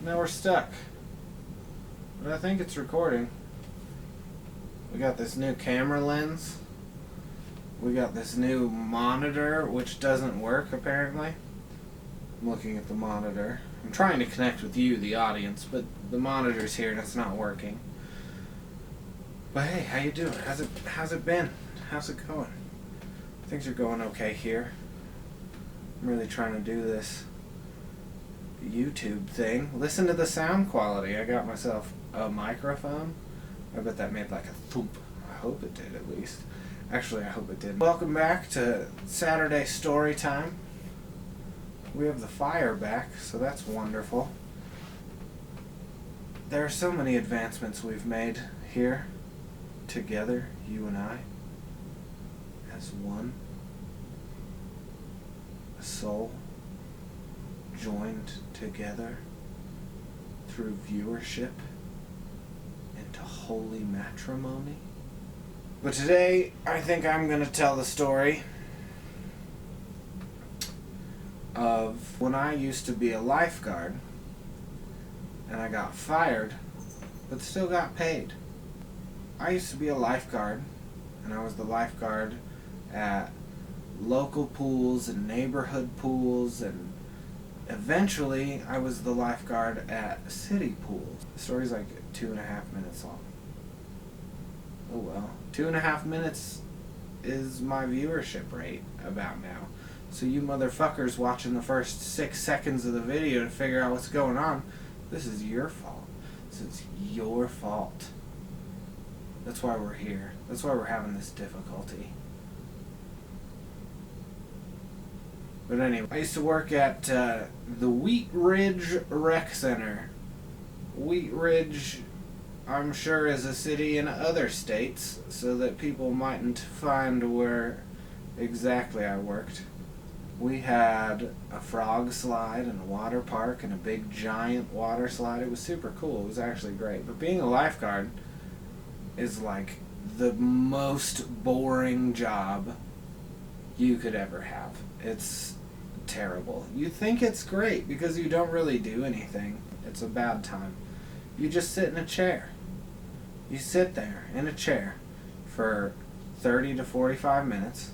Now we're stuck. But I think it's recording. We got this new camera lens. We got this new monitor, which doesn't work apparently. I'm looking at the monitor. I'm trying to connect with you, the audience, but the monitor's here and it's not working. But hey, how you doing? How's it been? How's it going? Things are going okay here. I'm really trying to do this YouTube thing. Listen to the sound quality. I got myself a microphone. I bet that made like a thump. I hope it did at least. Actually, I hope it did. Welcome back to Saturday Story Time. We have the fire back, so that's wonderful. There are so many advancements we've made here, together, you and I, as one. A soul joined together through viewership into holy matrimony. But today, I think I'm going to tell the story of when I used to be a lifeguard and I got fired, but still got paid. I used to be a lifeguard, and I was the lifeguard at local pools and neighborhood pools, and eventually I was the lifeguard at city pools. The story's like 2.5 minutes long. Oh well. 2.5 minutes is my viewership rate about now. So you motherfuckers watching the first 6 seconds of the video to figure out what's going on, this is your fault. This is your fault. That's why we're here. That's why we're having this difficulty. But anyway, I used to work at the Wheat Ridge Rec Center. Wheat Ridge, I'm sure, is a city in other states, so that people mightn't find where exactly I worked. We had a frog slide and a water park and a big giant water slide. It was super cool. It was actually great. But being a lifeguard is like the most boring job you could ever have. It's terrible. You think it's great because you don't really do anything. It's a bad time. You just sit in a chair. You sit there in a chair for 30 to 45 minutes,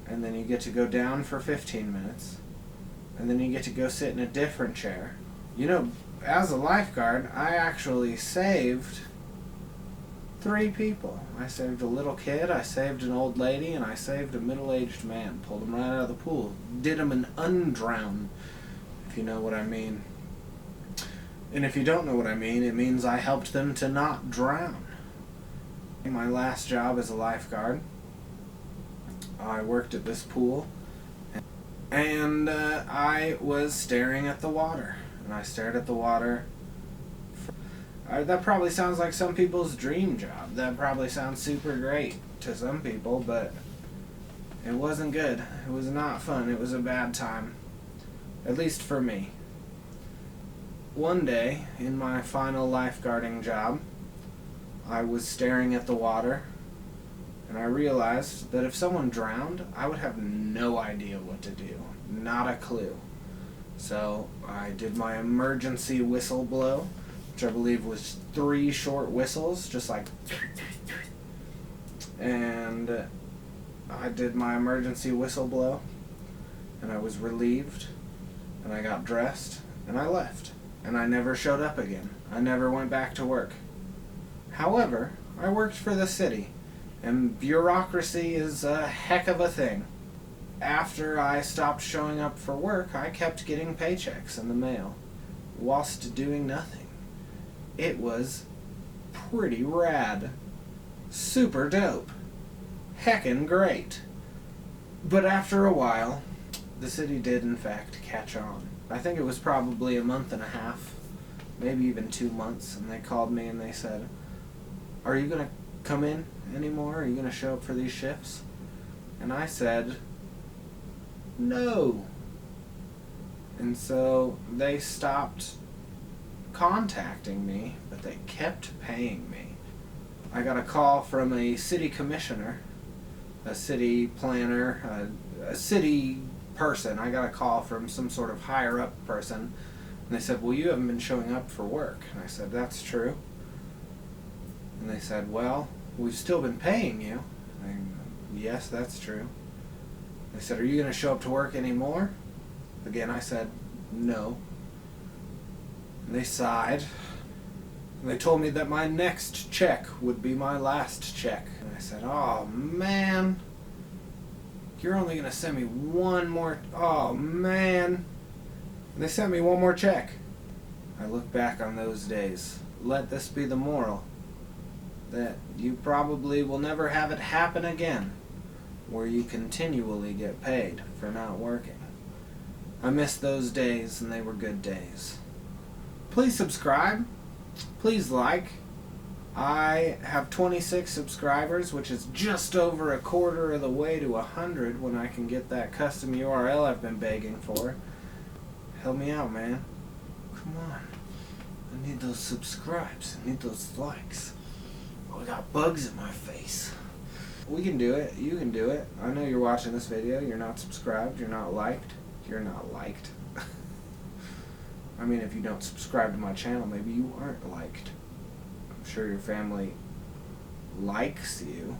and then you get to go down for 15 minutes, and then you get to go sit in a different chair. You know, as a lifeguard, I actually saved 3 people. I saved a little kid, I saved an old lady, and I saved a middle-aged man. Pulled him right out of the pool. Did him an undrown, if you know what I mean. And if you don't know what I mean, it means I helped them to not drown. My last job as a lifeguard, I worked at this pool, and I was staring at the water. And I stared at the water. That probably sounds like some people's dream job. That probably sounds super great to some people, but it wasn't good. It was not fun. It was a bad time. At least for me. One day, in my final lifeguarding job, I was staring at the water, and I realized that if someone drowned, I would have no idea what to do. Not a clue. So I did my emergency whistle blow, which I believe was 3 short whistles, just like, and I did my emergency whistle blow, and I was relieved, and I got dressed, and I left, and I never showed up again. I never went back to work. However, I worked for the city, and bureaucracy is a heck of a thing. After I stopped showing up for work, I kept getting paychecks in the mail, whilst doing nothing. It was pretty rad. Super dope. Heckin' great. But after a while, the city did in fact catch on. I think it was probably a month and a half, maybe even 2 months, and they called me and they said, "Are you going to come in anymore? Are you going to show up for these shifts?" And I said, "No." And so they stopped contacting me, but they kept paying me. I got a call from a city commissioner, a city planner, a city person. I got a call from some sort of higher up person And they said, well, you haven't been showing up for work. And I said, that's true. And they said, well, we've still been paying you. And yes, that's true. They said, are you going to show up to work anymore? Again, I said, no. And they sighed. And they told me that my next check would be my last check. And I said, oh, man. You're only going to send me one more... Oh, man. And they sent me one more check. I look back on those days. Let this be the moral. That you probably will never have it happen again, where you continually get paid for not working. I miss those days, and they were good days. Please subscribe. Please like. I have 26 subscribers, which is just over a quarter of the way to 100 when I can get that custom URL I've been begging for. Help me out, man. Come on. I need those subscribes. I need those likes. Oh, I got bugs in my face. We can do it. You can do it. I know you're watching this video. You're not subscribed. You're not liked. You're not liked. I mean, if you don't subscribe to my channel, maybe you aren't liked. I'm sure your family likes you.